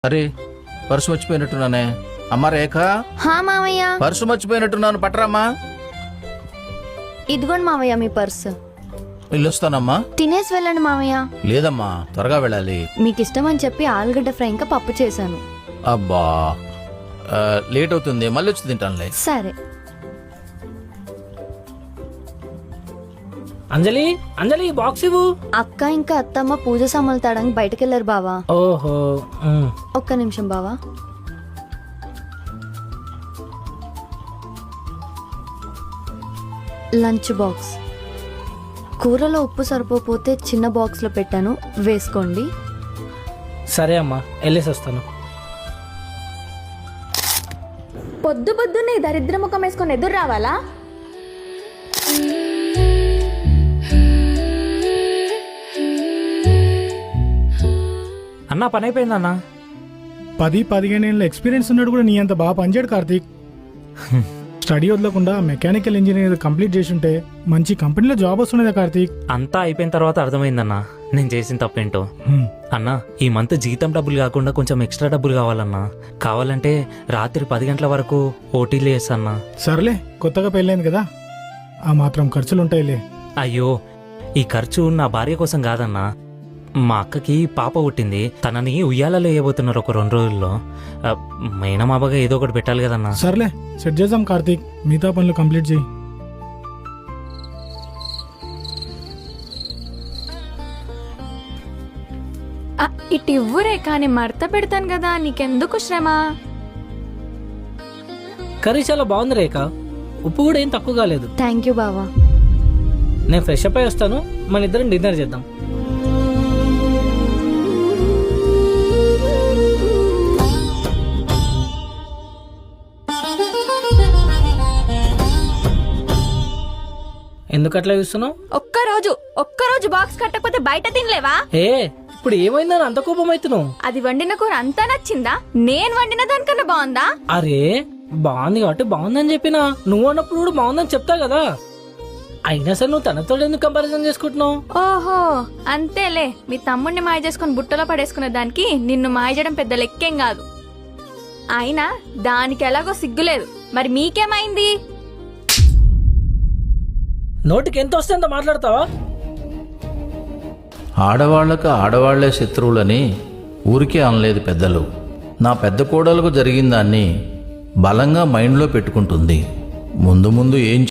అరే పర్సు మర్చిపోయినట్టున్నానే. అమ్మ రేఖ, హా మావయ్య. పర్సు మర్చిపోయినట్టున్నాను, పట్టరామ్మా. ఇదిగోండి మావయ్య మీ పర్సు. వెళ్ళొస్తానమ్మా. తినేసి వెళ్ళండి మావయ్య. లేదమ్మా, త్వరగా వెళ్ళాలి. మీకు ఇష్టం అని చెప్పి ఆలుగడ్డ ఫ్రై ఇంకా పప్పు చేశాను. అబ్బా లేట్ అవుతుంది, మళ్ళీ వచ్చి తింటానులే. సరే. అంజలి, అంజలి బాక్స్ ఇవ్వు. అక్క ఇంకా అత్తమ్మ పూజ సామాన్లు తాడానికి బయటకెళ్లారు బావా. ఓహో. ఒక్క నిమిషం బావా. Lunch box. కూరలో ఉప్పు సరిపోతే చిన్న బాక్స్ లో పెట్టాను, వేసుకోండి. సరే అమ్మా, వెళ్ళేసి వస్తాను. పొద్దు పొద్దున్నే దరిద్ర ముఖం వేసుకొని ఎదురు రావాలా? అన్నా పని అయిపోయిందన్నా. 10-15 ఏళ్ళ ఎక్స్పీరియన్స్ ఉన్నాడు కూడా నీ అంత బాగా పనిచేయడు కార్తీక్. స్టడీ వదలకుండా మెకానికల్ ఇంజనీర్ కంప్లీట్ చేసి ఉంటే మంచి కంపెనీలో జాబ్ వస్తున్నదా కార్తీక్? అంతా అయిపోయిన తర్వాత అర్థమైందన్నా నేను చేసిన తప్పేంటో. అన్నా, ఈ మంత్ జీతం డబ్బులు కాకుండా కొంచెం ఎక్స్ట్రా డబ్బులు కావాలన్నా. కావాలంటే రాత్రి 10 గంటల వరకు ఓటీలు చేస్తాన్నా. సర్లే, కొత్తగా పెళ్ళైంది కదా, ఆ మాత్రం ఖర్చులుంటాయిలే. అయ్యో, ఈ ఖర్చు నా భార్య కోసం కాదన్నా. మా అక్కకి పాప పుట్టింది, తనని ఉయ్యాలలో వేయబోతున్నారు ఒక 2 రోజుల్లో. మేనమాబగా ఏదో ఒకటి పెట్టాలి కదన్నా. సర్లే, సెట్ చేద్దాం కార్తీక్, మిగతా పనులు కంప్లీట్ చేయి. ఇటు ఇవ్వురే, కానీ మడత పెడతాను కదా, నీకెందుకు శ్రమ? కర్రీ చాలా బాగుంది రేఖ, ఉప్పు కూడా ఏం తక్కువ కాలేదు. థ్యాంక్ యూ బావా. నేను ఫ్రెష్ అప్ అయి వస్తాను, మన ఇద్దరం డిన్నర్ చేద్దాం. ఎందుకు అట్లా చూస్తున్నావు? ఒక్కరోజు బాక్స్ కట్టకపోతే బయట తినలేవా? ఏ, ఇప్పుడు ఏమైందని అంత కోపం అవుతున్నావు? అది వండిన కూర అంతా నచ్చిందా? నేను వండిన దానికన్నా బాగుందా? అరే, బాగుంది కాబట్టి బాగుందని చెప్పినా, నువ్వు అన్నప్పుడు కూడా బాగుందని చెప్తా కదా. అయినా సరే నువ్వు తనతో ఎందుకు కంపారిజన్ చేసుకుంటున్నావు? ఓహో, అంతేలే. మీ తమ్ముడిని మాయ చేసుకుని బుట్టలో పడేసుకునే దానికి నిన్ను మాయ చేయడం పెద్ద లెక్కేం కాదు. అయినా దానికి ఎలాగో సిగ్గులేదు. మరి మీకేమైంది? నోటికి ఎంత వస్తే అంత మాట్లాడతావా? ఆడవాళ్లకు ఆడవాళ్లే శత్రువులని ఊరికే అనలేదు పెద్దలు. నా పెద్ద కోడలకు జరిగిన దాన్ని బలంగా మైండ్లో పెట్టుకుంటుంది. ముందు ముందు ఏం